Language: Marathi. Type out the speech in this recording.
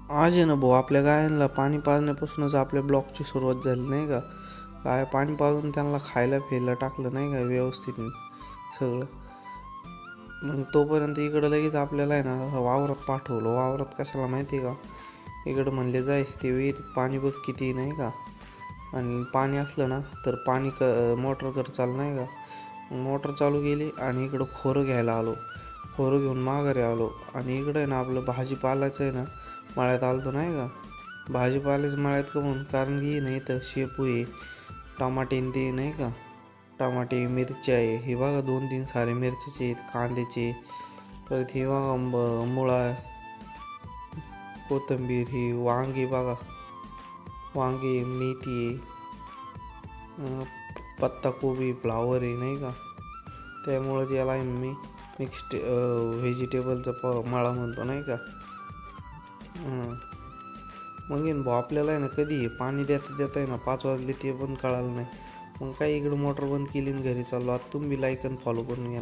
आज आहे ना भाऊ, आपल्या गायांना पाणी पाजण्यापासूनच आपल्या ब्लॉकची सुरुवात झाली नाही का. गाय पाणी पाजून त्यांना खायला प्यायला टाकलं नाही का व्यवस्थित सगळं. मग तोपर्यंत इकडं लगेच आपल्याला आहे ना वावरात पाठवलं. वावरात कशाला माहिती आहे का, इकडं म्हणले जाय ते विहिरीत पाणी बघ किती नाही का. आणि पाणी असलं ना तर पाणी मोटर कर चालू नाही का. मोटर चालू केली आणि इकडं खोरं घ्यायला आलो. खोरं घेऊन माघारी आलो आणि इकडं आहे ना आपलं भाजीपालाचं आहे ना मळ्यात आलतो नाही का. भाजीपाल्याचं मळ्यात का म्हणून कारण की नाही तर शेपू आहे, टमाटे ते नाही का. टमाटे मिरच्या आहे, हे बघा 2-3 सारे मिरच्याचे आहेत, कांद्याचे. परत हे बघा मुळा, कोथिंबीर, ही वांगी बघा, वांगी मेथी आहे, पत्ताकोबी फ्लावर आहे नाही का. त्यामुळं याला मी व्हेजिटेबलचा मळा म्हणतो नाही का. मग येईन भाऊ आपल्याला आहे ना कधी पाणी देता आहे ना 5 वाजले ते पण कळालं नाही. मग काय इकडं मोटर बंद केली आणि घरी चाललो. आता तुम्ही लाईक आणि फॉलो करून घ्या.